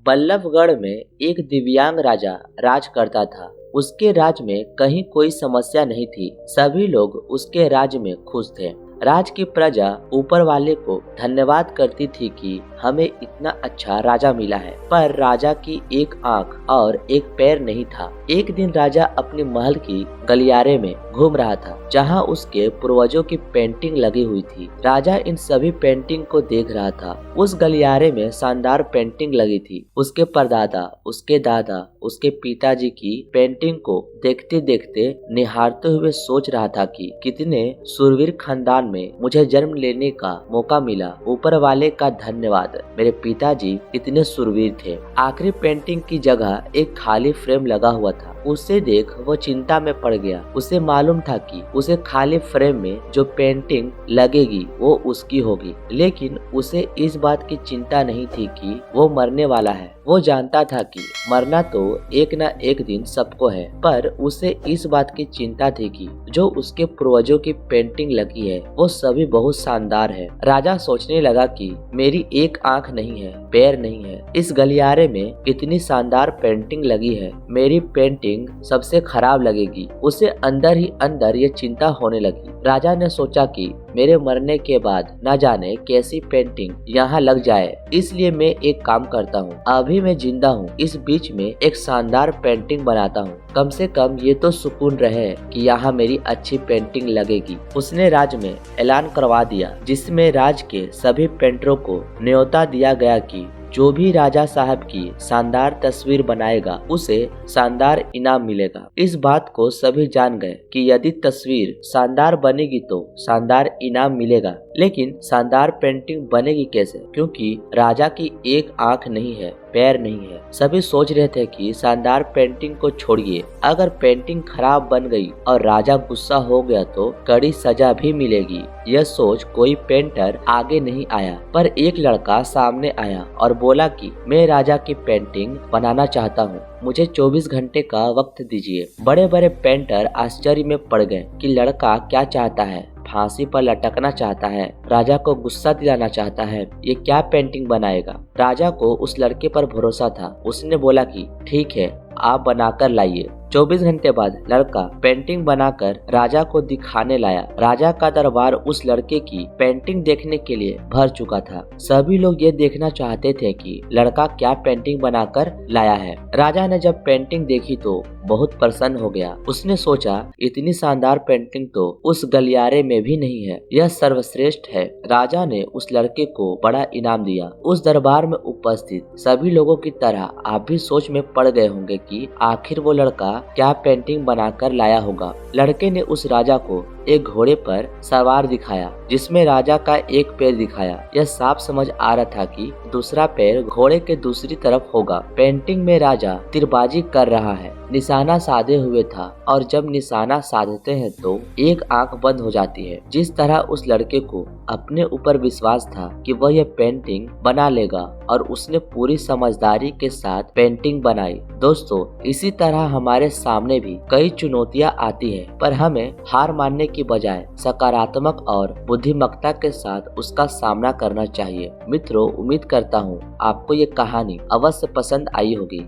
बल्लभगढ़ में एक दिव्यांग राजा राज करता था। उसके राज्य में कहीं कोई समस्या नहीं थी। सभी लोग उसके राज्य में खुश थे। राज की प्रजा ऊपर वाले को धन्यवाद करती थी कि हमें इतना अच्छा राजा मिला है, पर राजा की एक आंख और एक पैर नहीं था। एक दिन राजा अपने महल की गलियारे में घूम रहा था, जहां उसके पूर्वजों की पेंटिंग लगी हुई थी। राजा इन सभी पेंटिंग को देख रहा था। उस गलियारे में शानदार पेंटिंग लगी थी। उसके परदादा, उसके दादा, उसके पिताजी की पेंटिंग को देखते देखते निहारते हुए सोच रहा था कि कितने शूरवीर खानदान में मुझे जन्म लेने का मौका मिला। ऊपर वाले का धन्यवाद, मेरे पिताजी कितने शूरवीर थे। आखिरी पेंटिंग की जगह एक खाली फ्रेम लगा हुआ था। उसे देख वो चिंता में पड़ गया। उसे मालूम था कि उसे खाली फ्रेम में जो पेंटिंग लगेगी वो उसकी होगी, लेकिन उसे इस बात की चिंता नहीं थी कि वो मरने वाला है। वो जानता था कि मरना तो एक न एक दिन सबको है, पर उसे इस बात की चिंता थी कि जो उसके पूर्वजों की पेंटिंग लगी है वो सभी बहुत शानदार है। राजा सोचने लगा कि मेरी एक आंख नहीं है, पैर नहीं है, इस गलियारे में कितनी शानदार पेंटिंग लगी है, मेरी पेंटिंग सबसे खराब लगेगी। उसे अंदर ही अंदर ये चिंता होने लगी। राजा ने सोचा कि मेरे मरने के बाद न जाने कैसी पेंटिंग यहाँ लग जाए, इसलिए मैं एक काम करता हूँ। अभी मैं जिंदा हूँ, इस बीच में एक शानदार पेंटिंग बनाता हूँ। कम से कम ये तो सुकून रहे कि यहाँ मेरी अच्छी पेंटिंग लगेगी। उसने राज्य में ऐलान करवा दिया, जिसमें राज्य के सभी पेंटरों को न्योता दिया गया कि जो भी राजा साहब की शानदार तस्वीर बनाएगा उसे शानदार इनाम मिलेगा। इस बात को सभी जान गए कि यदि तस्वीर शानदार बनेगी तो शानदार इनाम मिलेगा, लेकिन शानदार पेंटिंग बनेगी कैसे, क्योंकि राजा की एक आंख नहीं है, पैर नहीं है। सभी सोच रहे थे कि शानदार पेंटिंग को छोड़िए, अगर पेंटिंग खराब बन गई और राजा गुस्सा हो गया तो कड़ी सजा भी मिलेगी। यह सोच कोई पेंटर आगे नहीं आया, पर एक लड़का सामने आया और बोला कि मैं राजा की पेंटिंग बनाना चाहता हूँ, मुझे 24 घंटे का वक्त दीजिए। बड़े बड़े पेंटर आश्चर्य में पड़ गए कि लड़का क्या चाहता है, फांसी पर लटकना चाहता है, राजा को गुस्सा दिलाना चाहता है, ये क्या पेंटिंग बनाएगा। राजा को उस लड़के पर भरोसा था। उसने बोला कि ठीक है, आप बनाकर लाइए। 24 घंटे बाद लड़का पेंटिंग बनाकर राजा को दिखाने लाया। राजा का दरबार उस लड़के की पेंटिंग देखने के लिए भर चुका था। सभी लोग ये देखना चाहते थे कि लड़का क्या पेंटिंग बनाकर लाया है। राजा ने जब पेंटिंग देखी तो बहुत प्रसन्न हो गया। उसने सोचा, इतनी शानदार पेंटिंग तो उस गलियारे में भी नहीं है, यह सर्वश्रेष्ठ है। राजा ने उस लड़के को बड़ा इनाम दिया। उस दरबार में उपस्थित सभी लोगों की तरह आप भी सोच में पड़ गए होंगे कि आखिर वो लड़का क्या पेंटिंग बनाकर लाया होगा। लड़के ने उस राजा को एक घोड़े पर सवार दिखाया, जिसमें राजा का एक पैर दिखाया। यह साफ समझ आ रहा था कि दूसरा पैर घोड़े के दूसरी तरफ होगा। पेंटिंग में राजा तीरबाजी कर रहा है, निशाना साधे हुए था, और जब निशाना साधते हैं तो एक आंख बंद हो जाती है। जिस तरह उस लड़के को अपने ऊपर विश्वास था कि वह यह पेंटिंग बना लेगा, और उसने पूरी समझदारी के साथ पेंटिंग बनाई। दोस्तों, इसी तरह हमारे सामने भी कई चुनौतियां आती है, पर हमें हार मानने की बजाय सकारात्मक और बुद्धिमत्ता के साथ उसका सामना करना चाहिए। मित्रों, उम्मीद करता हूँ आपको ये कहानी अवश्य पसंद आई होगी।